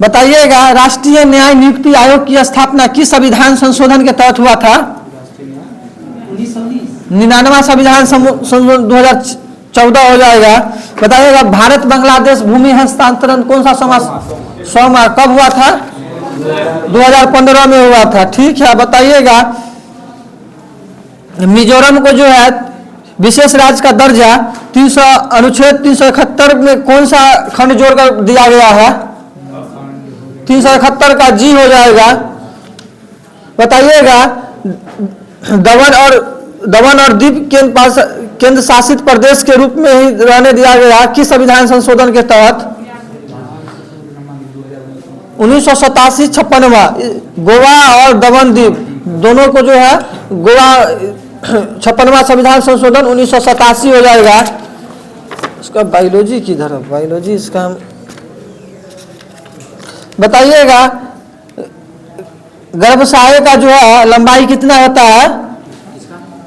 बताइएगा, राष्ट्रीय न्याय नियुक्ति आयोग की स्थापना किस संविधान संशोधन के तहत हुआ था? 99वां संविधान संशोधन 2014 हो जाएगा। बताइएगा, भारत बांग्लादेश भूमि हस्तांतरण कौन सा समारोह कब हुआ था? 2015 में हुआ था। ठीक है, बताइएगा, मिजोरम को जो है विशेष राज्य का दर्जा अनुच्छेद 371 में कौन सा खंड जोड़कर दिया गया है? 371 का जी हो जाएगा। बताइएगा, दमन और दीव केंद्र शासित प्रदेश के रूप में ही रहने दिया गया किस संविधान संशोधन के तहत? 1987-56। गोवा और दमन दीव दोनों को जो है गोवा 56वां संविधान संशोधन 1987 हो जाएगा। इसका बायोलॉजी किधर है? बायोलॉजी इसका बताइएगा, गर्भाशय का जो है लंबाई कितना होता है?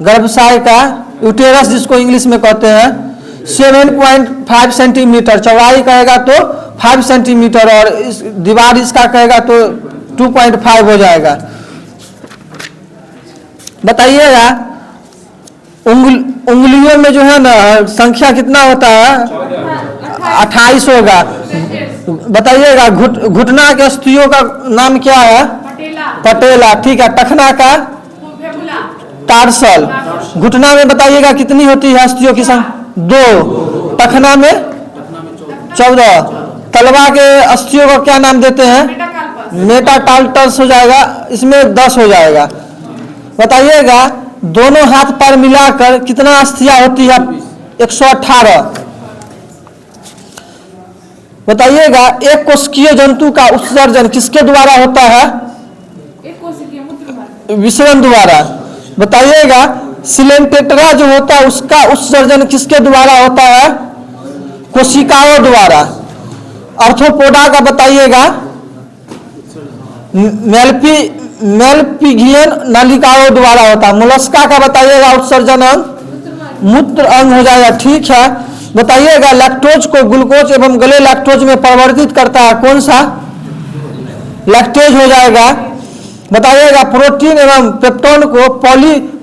गर्भाशय का यूटेरस जिसको इंग्लिश में कहते हैं 7.5 सेंटीमीटर, चौड़ाई कहेगा तो 5 सेंटीमीटर और इस दीवार इसका कहेगा तो 2.5 हो जाएगा। बताइएगा, उंगलियों में जो है ना संख्या कितना होता है? 28 होगा। बताइएगा, घुटना के अस्थियों का नाम क्या है? पटेला। ठीक है, टखना का टार्सल। घुटना में बताइएगा कितनी होती है अस्थियों की संख्या? 2। टखना में 14। तलवा के अस्थियों को क्या नाम देते हैं? मेटाटार्टस हो जाएगा, इसमें 10 हो जाएगा। बताइएगा, दोनों हाथ पैर मिलाकर कितना अस्थियां होती है? 118। बताइएगा, एक कोशिकीय जंतु का उत्सर्जन किसके द्वारा होता है? विसरण द्वारा। बताइएगा, सिलेंटेट्रा जो होता है उसका उत्सर्जन किसके द्वारा होता है? कोशिकाओं द्वारा। आर्थ्रोपोडा का बताइएगा, मेलपिगियन नलिकाओं द्वारा होता है। मोलस्का का बताइएगा उत्सर्जन अंग मूत्र अंग हो जाएगा। ठीक है, बताइएगा, लैक्टोज को ग्लूकोज एवं गले लैक्टोज में परिवर्तित करता है कौन सा? लैक्टेज हो जाएगा। बताइएगा, प्रोटीन एवं पेप्टोन को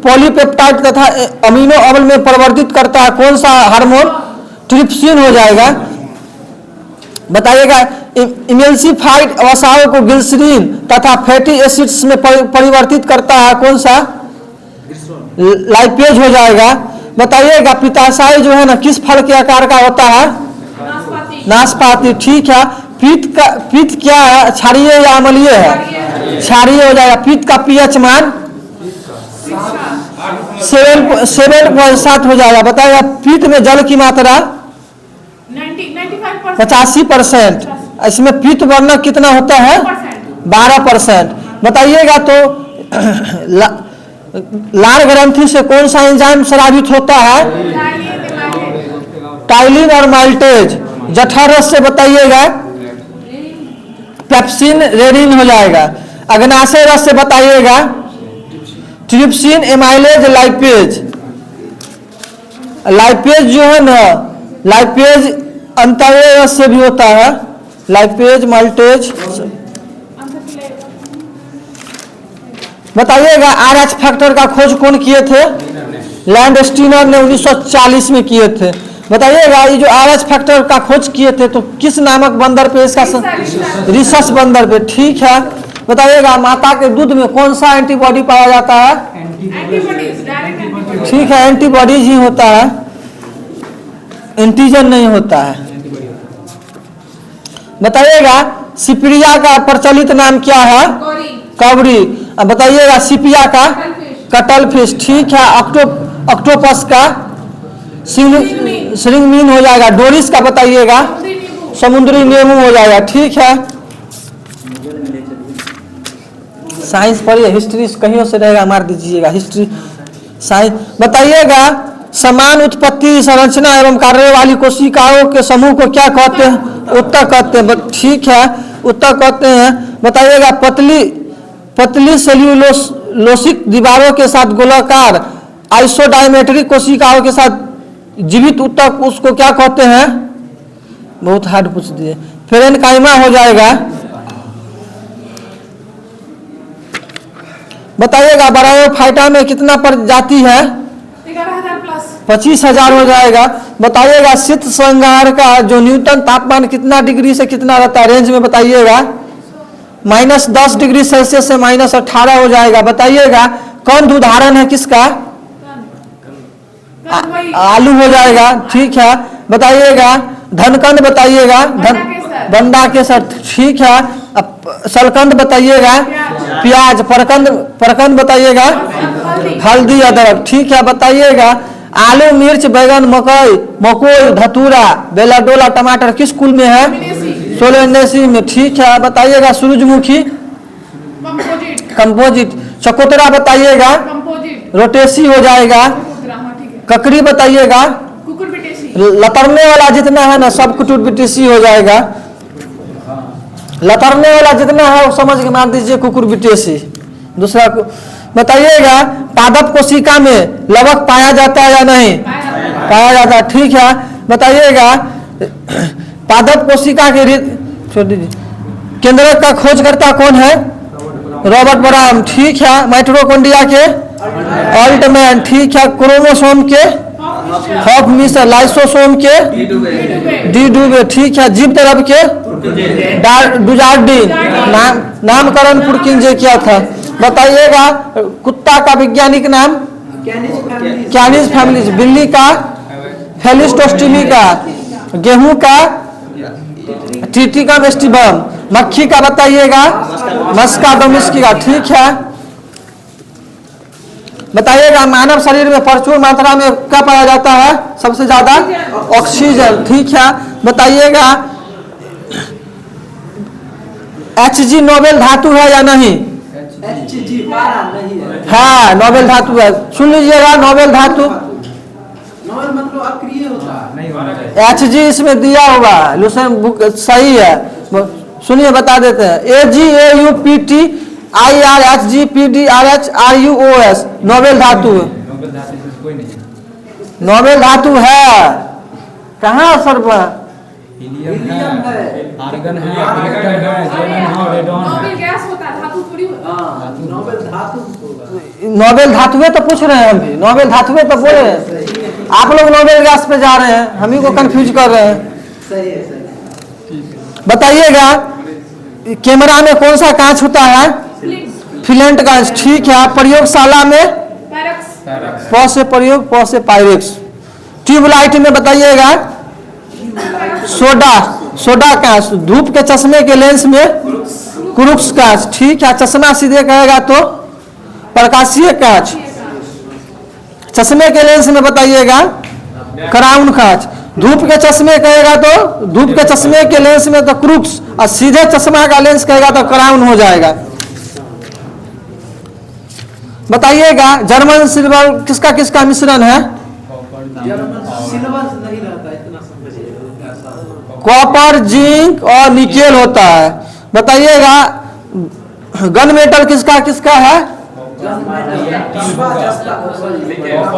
पॉलीपेप्टाइड तथा अमीनो अम्ल में परिवर्तित करता है कौन सा हार्मोन? ट्रिप्सिन हो जाएगा। बताइएगा, इमल्सिफाइड वसाओं को ग्लिसरीन तथा फैटी एसिड्स में परिवर्तित करता है कौन सा? लाइपेज हो जाएगा। बताइएगा, पित्ताशय जो है ना किस फल के आकार का होता है? नाशपाती। ठीक है, पित्त क्या है? क्षारीय या अम्लीय है? क्षारीय हो जाएगा। पित्त का पीएच मान 7.7 हो जाएगा। बताइएगा, पित्त में जल की मात्रा 85%। इसमें पित्त वर्णक कितना होता है? 12%। बताइएगा, तो लाल ग्रंथि से कौन सा एंजाइम स्रावित होता है? टाइलिन और माल्टेज। जठरस से बताइएगा पेप्सिन रेनिन हो जाएगा। अग्नाशय रस से बताइएगा ट्रिप्सिन एमाइलेज लाइपेज। लाइपेज जो है ना, लाइपेज अंतर्य रस से भी होता है, लाइपेज माल्टेज। बताइएगा, RH फैक्टर का खोज कौन किए थे? लैंडस्टीनर ने 1940 में किए थे। बताइएगा, ये जो RH फैक्टर का खोज किए थे तो किस नामक बंदर पे इसका? रिसस बंदर पे। ठीक है, बताइएगा, माता के दूध में कौन सा एंटीबॉडी पाया जाता है? ठीक है, एंटीबॉडीज ही होता है, एंटीजन नहीं होता है। बताइएगा, सिपिरिया का प्रचलित नाम क्या है? कवरी। अब बताइएगा, सिपिया का कटल फिश। ठीक है, ऑक्टोपस का श्रिंगमीन हो जाएगा। डोरिस का बताइएगा समुद्री नेमू हो जाएगा। ठीक है, साइंस पढ़िए, हिस्ट्री कहीं से रहेगा मार दीजिएगा। History science. बताइएगा, समान उत्पत्ति संरचना एवं कार्य वाली कोशिकाओं के समूह को क्या कहते हैं? उत्तक कहते हैं। ठीक है, उत्तक कहते हैं। बताइएगा, पतली सेल्यूलोसिक दीवारों के साथ गोलाकार आइसोडायमेट्रिक कोशिकाओं के साथ जीवित उत्तक उसको क्या कहते हैं? बहुत हार्ड पूछ दिए। फेरेनकाइमा हो जाएगा। बताइएगा ब्रायोफाइटा में कितना प्रजाति है? 11,000 प्लस। 25,000 हो जाएगा। बताइएगा शीत श्रृंगार का जो न्यूटन तापमान कितना डिग्री से कितना रहता है रेंज में बताइएगा? -10 डिग्री सेल्सियस से -18 हो जाएगा। बताइएगा कौन उदाहरण है किसका? आलू हो जाएगा। ठीक है। बताइएगा धनकंद बताइएगा? बंदा के सर। ठीक है। सलकंद बताइएगा? प्याज। परकंद बताइएगा? हल्दी अदरक। ठीक है। बताइएगा आलू मिर्च बैगन मकोई धतूरा बेलाडोला टमाटर किस कुल में है? सोलेनेसी में। ठीक है। बताइएगा सूरजमुखी? कंपोजिट। चकोतरा बताइएगा? रोटेसी हो जाएगा। ककड़ी बताइएगा? लतरने वाला जितना है ना सब कुकुरबिटेसी हो जाएगा। लतरने वाला जितना है वो समझ के मान दीजिए कुकुरबिटेसी। दूसरा बताइएगा पादप कोशिका में लवक पाया जाता है या नहीं? पाया जाता है। ठीक है। बताइएगा पादप कोशिका के छोड़ दीजिए केंद्रक का खोजकर्ता कौन है? रॉबर्ट बराम। ठीक है। माइटोकॉन्ड्रिया के ऑल्टमैन। ठीक है। क्रोमोसोम के हॉफमिस्टर। लाइसोसोम के डी डुबे। ठीक है। जीव तरफ के डुजार्डी। नामकरण पुरकिंजे किया था। बताइएगा कुत्ता का वैज्ञानिक नाम? कैनिस फैमिलीज। बिल्ली का? फेलिस्टोस्टिमी का। गेहूं का? Triticum aestivum. मक्खी का बताइएगा? मस्का डोमिस्किका। ठीक है। बताइएगा मानव शरीर में प्रचुर मात्रा में क्या पाया जाता है? सबसे ज्यादा ऑक्सीजन। ठीक है। बताइएगा Hg नोबेल धातु है या नहीं? हाँ नोबेल धातु है। सुन लीजिएगा नोबेल धातु मतलब अक्रिय होता है। Hg इसमें दिया होगा लुसेन बुक सही है। सुनिए बता देते हैं AgAuPt IrHgPdRhRuOS नोबेल धातु। नोबेल धातु है कहाँ सर? हीलियम है, आर्गन है, प्लेटन है, जेनन है, रेडॉन है। नोबेल गैस होता है, धातु थोड़ी होता है। हाँ, नोबेल धातु होगा। नोबेल धातुएं तो पूछ रहे हैं हम भी। नोबेल धातुएं तो बोल रहे हैं। आप लोग नोबेल गैस पे जा रहे हैं हम ही को कंफ्यूज कर रहे हैं। सही है, सही है। बताइएगा कैमरा में कौन सा कांच होता है? फिलेंट कांच। ठीक है। प्रयोगशाला में? पैरक्स। प से प्रयोग प से पायरेक्स। ट्यूबलाइट में बताइएगा? सोडा कांच। धूप के चश्मे के लेंस में? क्रूक्स कांच। ठीक है। चश्मा सीधे कहेगा तो प्रकाशीय कांच। चश्मे के लेंस में बताइएगा? क्राउन कांच। धूप के चश्मे कहेगा तो धूप के चश्मे के लेंस में तो क्रूक्स और सीधे चश्मा का लेंस कहेगा तो क्राउन हो जाएगा। बताइएगा जर्मन सिल्वर किसका किसका मिश्रण है? जर्मन सिल्वर नहीं रहता, इतना समझिए। कॉपर जिंक और निकेल होता है। बताइएगा गन मेटल किसका किसका है?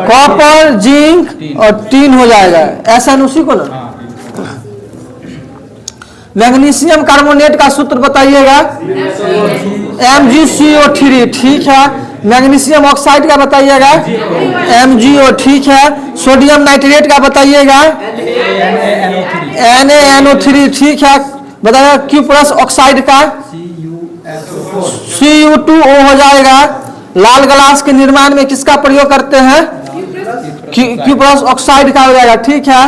कॉपर जिंक और टीन हो जाएगा। ऐसा उसी को ना। मैग्नीशियम कार्बोनेट का सूत्र बताइएगा? MgCO3। ठीक है। मैग्नीशियम ऑक्साइड का बताइएगा? MgO। ठीक है। सोडियम नाइट्रेट का बताइएगा? NaNO3। ठीक है। बताइएगा क्यूप्रस ऑक्साइड का? Cu2O हो जाएगा। लाल ग्लास के निर्माण में किसका प्रयोग करते हैं? क्यूप्रस ऑक्साइड का हो जाएगा। ठीक है।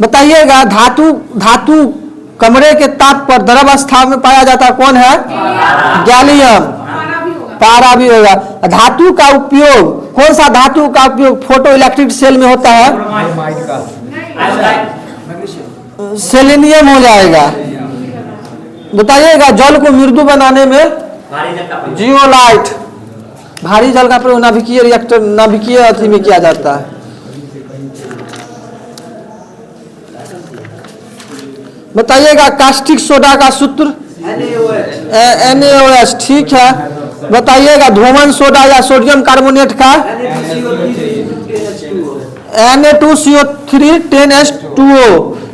बताइएगा धातु कमरे के ताप पर द्रव अवस्था में पाया जाता है कौन है? गैलियम। पारा भी होगा। धातु का उपयोग कौन सा धातु का उपयोग फोटो इलेक्ट्रिक सेल में होता है? सेलेनियम हो जाएगा। बताइएगा जल को मृदु बनाने में? जियोलाइट। भारी जल का प्रयोग नाभिकीय रिएक्टर नाभिकीय अथी में किया जाता है। बताइएगा कास्टिक सोडा का सूत्र? NaOH। ठीक है। बताइएगा धूमन सोडा या सोडियम कार्बोनेट का? Na2CO3 10H2O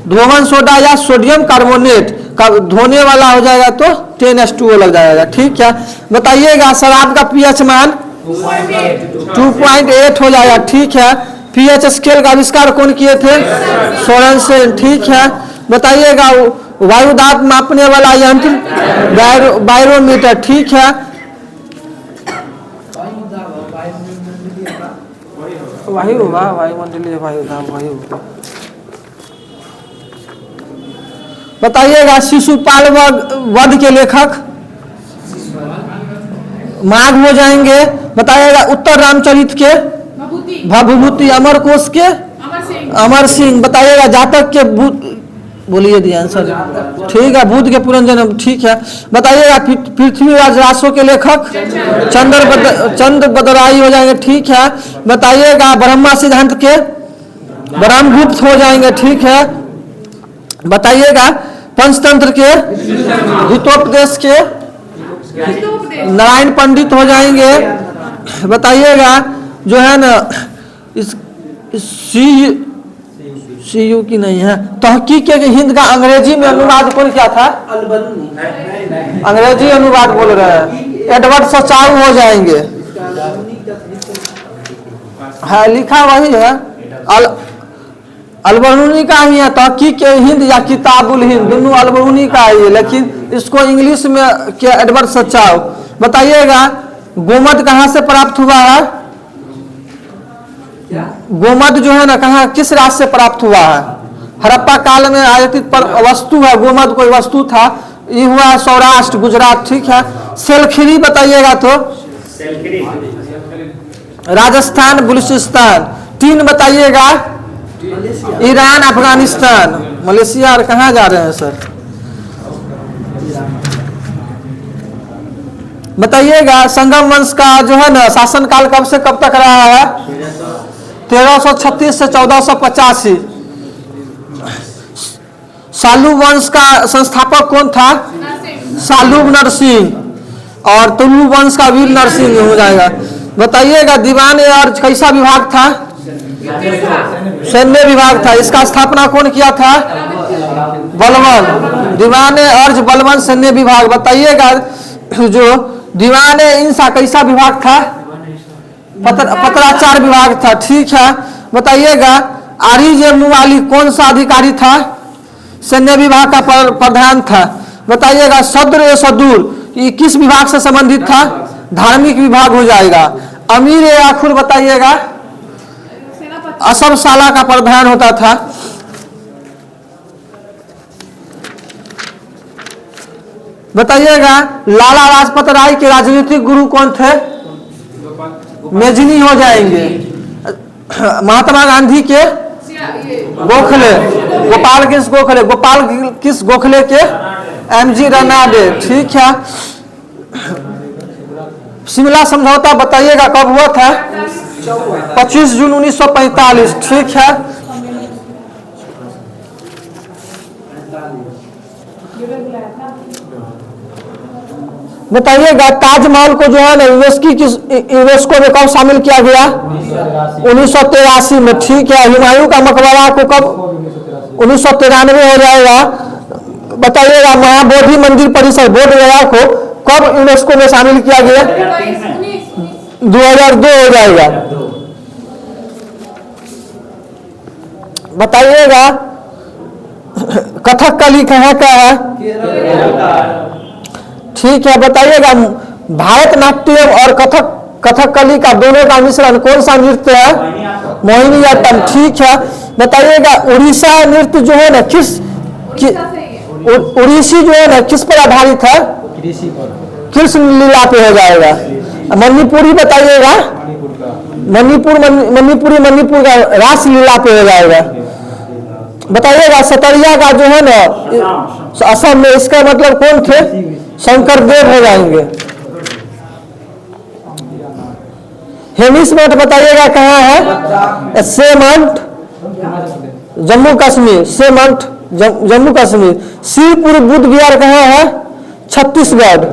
धोवन सोडा या सोडियम कार्बोनेट का धोने वाला हो जाएगा तो 10H2O लग जाएगा। ठीक है, बताइएगा शराब का पीएच मान 2.8 हो जाएगा। ठीक है, पीएच स्केल का आविष्कार कौन किए थे? सोरेनसेन। ठीक है, बताइएगा वायु दाब मापने वाला यंत्र बैरोमीटर। ठीक है, वायु होगा, वायुमंडलीय वायु दाब वायु। बताइएगा शिशुपाल वध के लेखक माघ हो जाएंगे। बताइएगा उत्तर रामचरित के भभूति अमर कोश के अमर सिंह। बताइएगा जातक के बोलिए दी आंसर। ठीक है, बुध के पुरंजन। ठीक है, बताइएगा पृथ्वीराज रासो के लेखक चंद्र बदराई हो जाएंगे। ठीक है, बताइएगा ब्रह्मा सिद्धांत के ब्रह्मगुप्त हो जाएंगे। ठीक है, बताइएगा पंचतंत्र के हितोपदेश के नारायण पंडित हो जाएंगे। बताइएगा जो है ना इस CU की नहीं है, तहकीक के हिंद का अंग्रेजी में अनुवाद कौन क्या था? अंग्रेजी अनुवाद बोल रहे हैं, एडवर्ड सचाऊ हो जाएंगे। है लिखा वही है, अलबरूनी का ही है। तहकीक के हिंद या किताबुल हिंद दोनों अलबरूनी का ही है, लेकिन इसको इंग्लिश में क्या एडवर्ड सचाऊ। बताइएगा गोमद कहाँ से प्राप्त हुआ है? गोमद जो है ना कहाँ किस राज्य से प्राप्त हुआ है? हड़प्पा काल में आयातित पर वस्तु है, गोमद कोई वस्तु था, ये हुआ है सौराष्ट्र गुजरात। ठीक है, सेलखिरी बताइएगा तो राजस्थान बलूचिस्तान। 3 बताइएगा ईरान अफगानिस्तान मलेशिया। और कहाँ जा रहे हैं सर? बताइएगा संगम वंश का जो है ना शासनकाल कब से कब तक रहा है? 1336 से 1485। सालू वंश का संस्थापक कौन था? सालूब नरसिंह। और तुलू वंश का वीर नरसिंह हो जाएगा। बताइएगा दीवान अर्ज कैसा विभाग था? सैन्य विभाग था। इसका स्थापना कौन किया था? बलवन। दीवान अर्ज बलवन सैन्य विभाग। बताइएगा जो दीवान इंसा कैसा विभाग था? पत्राचार विभाग था। ठीक है, बताइएगा आरिजेमुवाली कौन सा अधिकारी था? सैन्य विभाग का प्रधान था। बताइएगा सद्र ए सदूर ये किस विभाग से संबंधित था? धार्मिक विभाग हो जाएगा। अमीर ए आखुर बताइएगा असम साला का प्रधान होता था। बताइएगा लाला लाजपत राय के राजनीतिक गुरु कौन थे? मेजनी हो जाएंगे। महात्मा गांधी के गोखले गोपाल किस गोखले गोपाल किस गोखले के MG रनाडे। ठीक है, शिमला समझौता बताइएगा कब हुआ था? 25 जून 1945। ठीक है, बताइएगा ताजमहल को जो है ना यूनेस्को में कब शामिल किया गया? 1983 में। ठीक है, हुमायूं का मकबरा को कब? 1993 हो जाएगा। बताइएगा महाबोधि मंदिर परिसर बोध गया को कब यूनेस्को में शामिल किया गया? 2002 हो जाएगा। बताइएगा कथकली कहाँ का है? ठीक है, बताइएगा भारतनाट्यम और कथकली का दोनों का मिश्रण कौन सा नृत्य है? मोहिनीअट्टम। ठीक है, बताइएगा उड़ीसा नृत्य जो है ना उड़ीसी जो है ना किस पर आधारित है? कृष्ण लीला पे हो जाएगा। मणिपुरी बताइएगा मणिपुर का रास लीला पे हो जाएगा। बताइएगा सतरिया का जो है ना असम में, इसका मतलब कौन थे? शंकर देव हो जाएंगे। हेमिसमेंट बताइएगा कहाँ है? सेमंट जम्मू कश्मीर। सेमंट जम्मू कश्मीर। शिवपुर बुद्ध विहार कहाँ है? छत्तीसगढ़।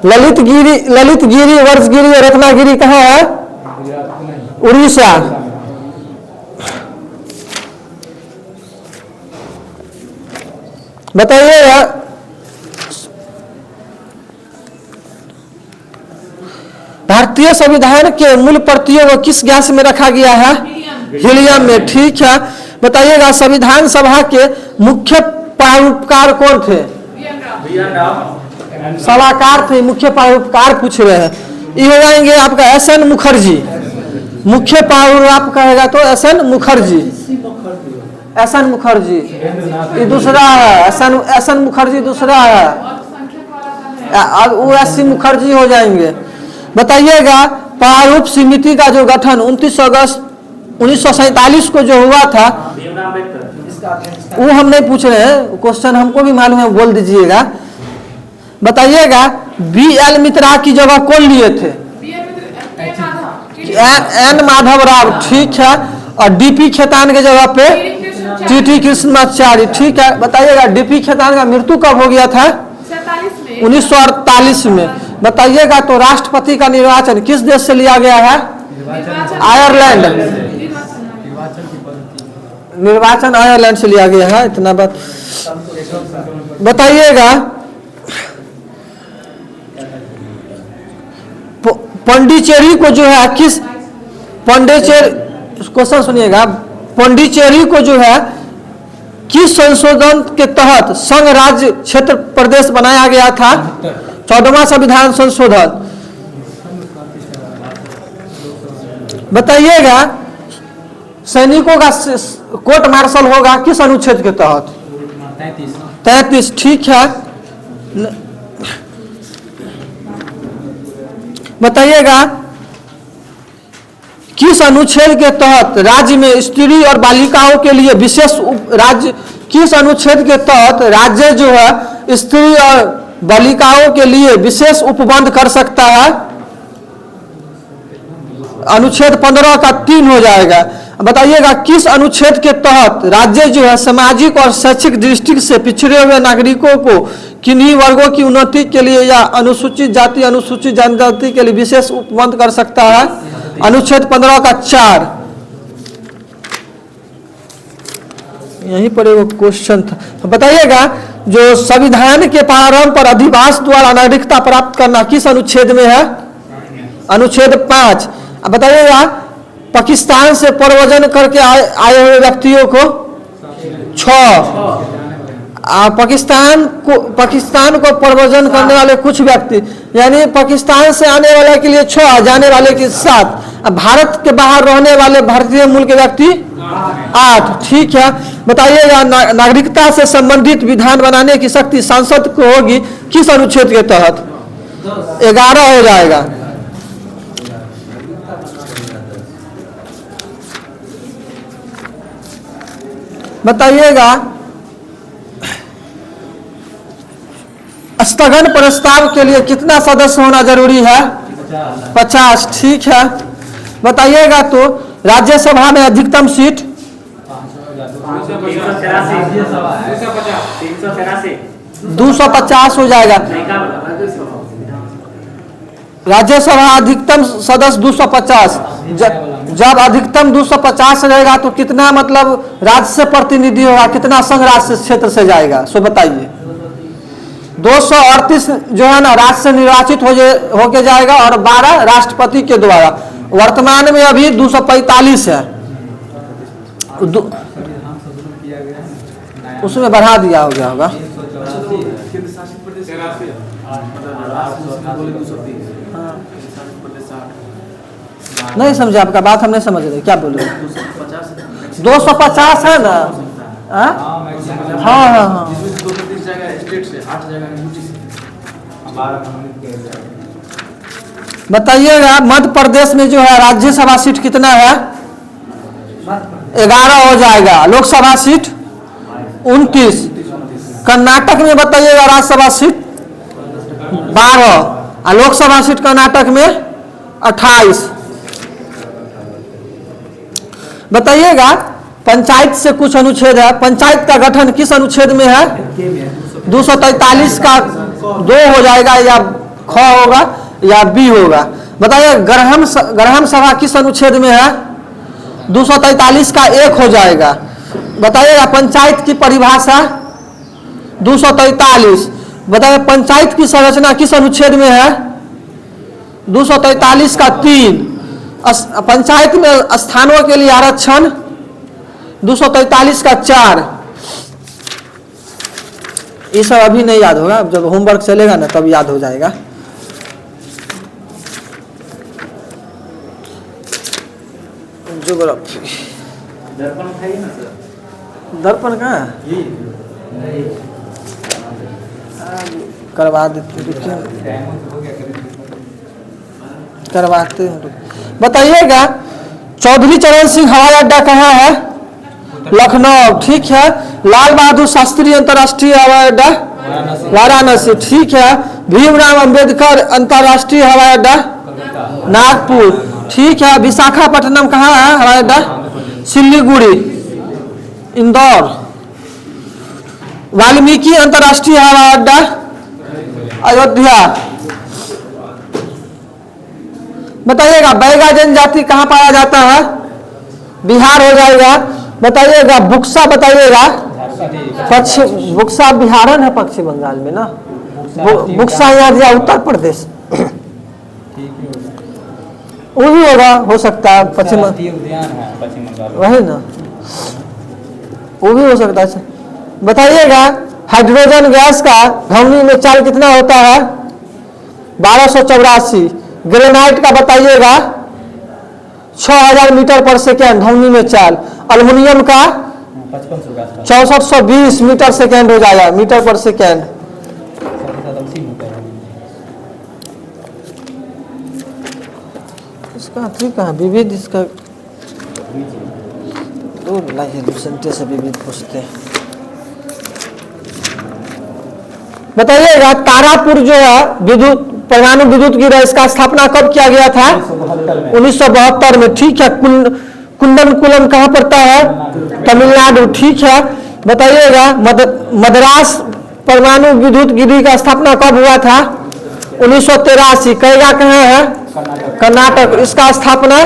ललितगिरी वर्षगिरी रत्नागिरी कहाँ है? उड़ीसा। बताइएगा भारतीय संविधान के मूल प्रतियों को किस गैस में रखा गया है? हीलियम में। ठीक है, बताइएगा संविधान सभा के मुख्य परोपकार कौन थे? सलाहकार थे, मुख्य परोपकार पूछ रहे हैं। ये हो जाएंगे आपका एस.एन. मुखर्जी। मुख्य परोपकार कहेगा तो एस.एन. मुखर्जी। एस.एन. मुखर्जी ये दूसरा है, एस.एन. मुखर्जी दूसरा है, अब वो एस.सी. मुखर्जी हो जाएंगे। बताइएगा प्रारूप समिति का जो गठन 29 अगस्त 1947 को जो हुआ था, वो हम नहीं पूछ रहे हैं, क्वेश्चन हमको भी मालूम है, बोल दीजिएगा। बताइएगा बी.एल. मित्रा की जगह कौन लिए थे? एन. माधव राव। ठीक है, और डी.पी. खेतान के जगह पे टी.टी. कृष्णाचार्य। ठीक है, बताइएगा डी.पी. खेतान का मृत्यु कब हो गया था? 1948 में। बताइएगा तो राष्ट्रपति का निर्वाचन किस देश से लिया गया है? आयरलैंड। निर्वाचन आयरलैंड से लिया गया है, इतना बात। बताइएगा पौंडीचेरी को जो है किस पौंडीचेरी, क्वेश्चन सुनिएगा, पौंडीचेरी को जो है किस संशोधन के तहत संघ राज्य क्षेत्र प्रदेश बनाया गया था? 14वां संविधान संशोधन। बताइएगा सैनिकों का कोर्ट मार्शल होगा किस अनुच्छेद के तहत? 33। ठीक है, बताइएगा किस अनुच्छेद के तहत राज्य में स्त्री और बालिकाओं के लिए विशेष राज्य, किस अनुच्छेद के तहत राज्य जो है स्त्री और बालिकाओं के लिए विशेष उपबंध कर सकता है? अनुच्छेद 15 का 3 हो जाएगा। बताइएगा किस अनुच्छेद के तहत राज्य जो है सामाजिक और शैक्षिक दृष्टि से पिछड़े हुए नागरिकों को किन्हीं वर्गों की उन्नति के लिए या अनुसूचित जाति अनुसूचित जनजाति के लिए विशेष उपबंध कर सकता है? अनुच्छेद 15 का 4। यहीं पर एक क्वेश्चन था। तो बताइएगा जो संविधान के प्रारंभ पर अधिवास द्वारा नागरिकता प्राप्त करना किस अनुच्छेद में है? अनुच्छेद 5। अब बताइएगा पाकिस्तान से प्रव्रजन करके आए हुए व्यक्तियों को 6। पाकिस्तान को प्रव्रजन करने वाले कुछ व्यक्ति, यानी पाकिस्तान से आने वाले के लिए 6, जाने वाले के 7। अब भारत के बाहर रहने वाले भारतीय मूल के व्यक्ति 8। ठीक है, बताइएगा नागरिकता से संबंधित विधान बनाने की शक्ति संसद को होगी किस अनुच्छेद के तहत? 11 हो जाएगा। बताइएगा स्थगन प्रस्ताव के लिए कितना सदस्य होना जरूरी है? 50। ठीक है, बताइएगा तो राज्यसभा में अधिकतम सीट 250 हो जाएगा। राज्यसभा अधिकतम सदस्य 250। जब अधिकतम 250 रहेगा तो कितना मतलब राज्य से प्रतिनिधि होगा, कितना संघ राज्य क्षेत्र से जाएगा? सो बताइए। 238 जो है ना राज्य से निर्वाचित होके जाएगा और 12 राष्ट्रपति के द्वारा। वर्तमान में अभी 245 है, उसमें बढ़ा दिया हो गया होगा। नहीं समझे, आपका बात हम नहीं समझ रहे, क्या बोल रहे हैं? 250 है ना? हाँ हाँ हाँ। बताइएगा मध्य प्रदेश में जो है राज्यसभा सीट कितना है? 11 हो जाएगा। लोकसभा सीट 29। कर्नाटक में बताइएगा राज्यसभा सीट 12 और लोकसभा सीट कर्नाटक में 28। बताइएगा पंचायत से कुछ अनुच्छेद है, पंचायत का गठन किस अनुच्छेद में है? 243 का 2 हो जाएगा, या ख होगा या बी होगा। बताइए ग्राम सभा किस अनुच्छेद में है? 243 का 1 हो जाएगा। बताइएगा पंचायत की परिभाषा 243। बताइए पंचायत की संरचना किस अनुच्छेद में है? 243 का 3। पंचायत में स्थानों के लिए आरक्षण 243 का 4। ये सब अभी नहीं याद होगा, जब होमवर्क चलेगा ना तब याद हो जाएगा। ज्योग्राफी दर्पण खाइए ना सर। दर्पण कहाँ है? करवा देते, करवाते हैं। बताइएगा चौधरी चरण सिंह हवाई अड्डा कहाँ है? लखनऊ। ठीक है। लाल बहादुर शास्त्री अंतर्राष्ट्रीय हवाई अड्डा वाराणसी। ठीक है। भीमराव अंबेडकर अंतर्राष्ट्रीय हवाई अड्डा नागपुर। ठीक है। विशाखापट्टनम कहाँ है हवाई अड्डा? सिलीगुड़ी। इंदौर। वाल्मीकि अंतर्राष्ट्रीय हवाई अड्डा अयोध्या। बताइएगा बैगा जनजाति कहाँ पाया जाता है? बिहार हो जाएगा। बताइएगा बुक्सा, बताइएगा पश्चिम बुक्सा बिहारन है पश्चिम बंगाल में ना। बुक्सा यहाँ दिया उत्तर प्रदेश, वो भी होगा, हो सकता है पश्चिम उद्यान है पश्चिम बंगाल, वही ना, वो भी हो सकता है। बताइएगा हाइड्रोजन गैस का ध्वनि में चाल कितना होता है? 1284। ग्रेनाइट का बताइएगा 6000 मीटर पर सेकेंड ध्वनि में चाल। अल्युमिनियम का 6420 मीटर सेकेंड हो जाएगा, मीटर पर सेकेंड। इसका ठीक है विविध, इसका दो लाइए से विविध पूछते हैं। बताइएगा तारापुर जो है विद्युत परमाणु विद्युत गृह, इसका स्थापना कब किया गया था? 1972 में। ठीक है। कुंदनकुलम कहाँ पड़ता है? तमिलनाडु। ठीक है। बताइएगा मद्रास परमाणु विद्युत गृह का स्थापना कब हुआ था? 1983। कैगा कहाँ है? कर्नाटक। इसका स्थापना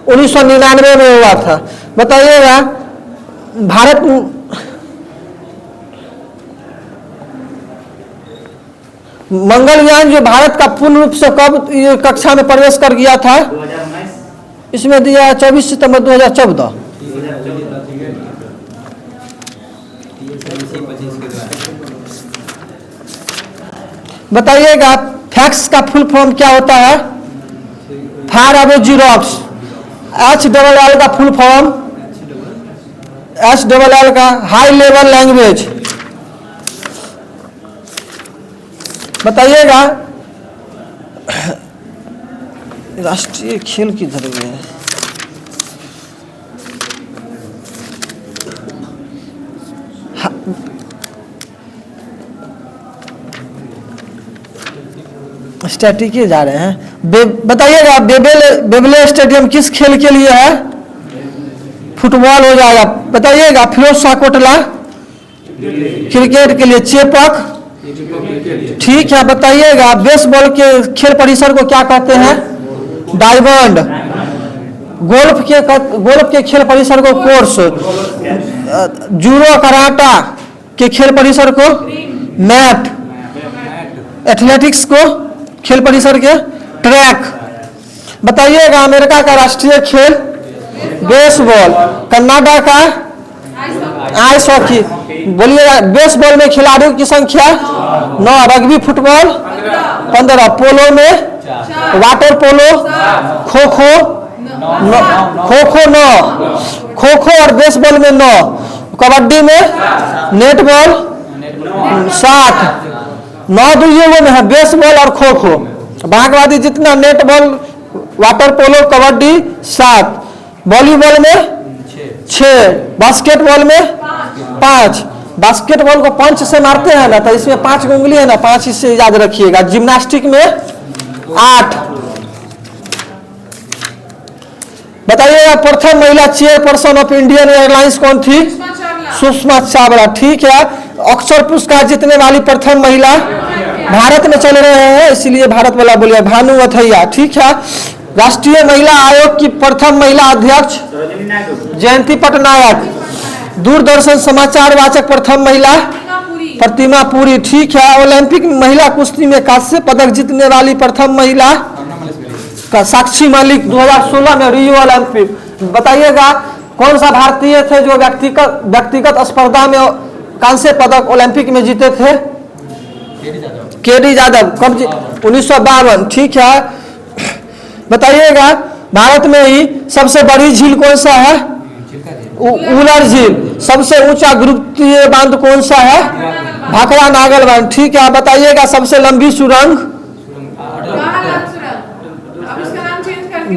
1999 में हुआ था। बताइएगा भारत मंगलयान जो भारत का पूर्ण रूप से कब कक्षा में प्रवेश कर गया था? 2019। इसमें दिया 24 सितंबर 2014। बताइएगा फैक्स का फुल फॉर्म क्या होता है? Fire away xerox. HLL का फुल फॉर्म HLL का हाई लेवल लैंग्वेज। बताइएगा राष्ट्रीय खेल किधर है? स्टैटिक जा रहे हैं। बताइएगा बेबले स्टेडियम किस खेल के लिए है? फुटबॉल हो जाएगा। बताइएगा फिरोज शाह कोटला क्रिकेट के लिए। चेपक। ठीक है। बताइएगा बेसबॉल के खेल परिसर को क्या कहते हैं? डायमंड। गोल्फ के खेल परिसर को कोर्स। जूडो कराटा के खेल परिसर को मैट। एथलेटिक्स को खेल परिसर के ट्रैक। बताइएगा अमेरिका का राष्ट्रीय खेल बेसबॉल। कनाडा का आइस हॉकी। बोलिएगा बेसबॉल में खिलाड़ियों की संख्या 9। Rugby football 15। पोलो में वाटर पोलो, खो खो 9। खो खो और बेसबॉल में 9। कबड्डी में नेटबॉल 7। 9 दुइयों में है बेसबॉल और खो खो। भागवादी जितना netball, water polo, kabaddi 7। Volleyball में 6। बास्केटबॉल में 5। बास्केटबॉल को 5 से मारते हैं ना, तो इसमें 5 उंगली है ना, 5 इससे याद रखिएगा। जिम्नास्टिक में 8। बताइएगा प्रथम महिला चेयरपर्सन ऑफ इंडियन एयरलाइंस कौन थी? सुषमा चावला। ठीक है। अक्सर पुरस्कार जीतने वाली प्रथम महिला भारत में चल रहे हैं, इसीलिए भारत वाला बोलिए। भानु अथैया। ठीक है। राष्ट्रीय महिला आयोग की प्रथम महिला अध्यक्ष जयंती पटनायक। दूरदर्शन समाचार वाचक प्रथम महिला प्रतिमा पुरी, ठीक है। ओलंपिक में महिला कुश्ती में कांस्य पदक जीतने वाली प्रथम महिला का साक्षी मलिक 2016 में रियो ओलंपिक। बताइएगा कौन सा भारतीय थे जो व्यक्तिगत स्पर्धा में कांस्य पदक ओलंपिक में जीते थे? केडी यादव। कब 1952, ठीक है। बताइएगा भारत में ही सबसे बड़ी झील कौन सा है? उलर झील। सबसे ऊंचा गुरुत्वीय बांध कौन सा है? भाखड़ा नागल बांध, ठीक है। बताइएगा सबसे लंबी सुरंग? जवाहरलाल सुरंग। अब उसका नाम चेंज करके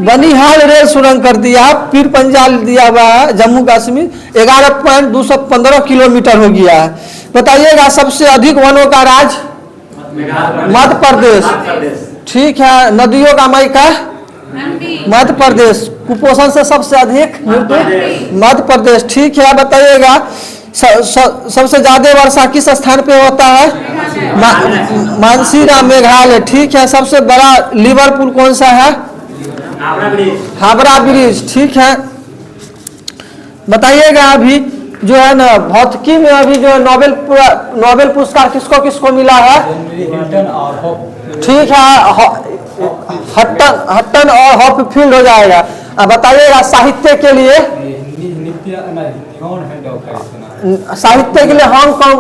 बनिहाल रेल सुरंग कर दिया, पीर पंजाल दिया हुआ है जम्मू कश्मीर। 11.215 किलोमीटर हो गया है। बताइएगा सबसे अधिक वनों का राज्य? मध्य प्रदेश, ठीक है। नदियों का मायका? मध्य प्रदेश। कुपोषण से सबसे अधिक मृत्यु? मध्य प्रदेश, ठीक है। बताइएगा सबसे ज्यादा वर्षा किस स्थान पे होता है? मानसीरा, मेघालय, ठीक है। सबसे बड़ा लिवरपूल कौन सा है? हावड़ा ब्रिज, ठीक है। बताइएगा अभी जो है ना भौतिकी में अभी जो है नोबेल पुरस्कार किसको किसको मिला है? ठीक है, हट्टन और हॉपफील्ड हो जाएगा। अब बताइएगा साहित्य के लिए? साहित्य के लिए हांगकांग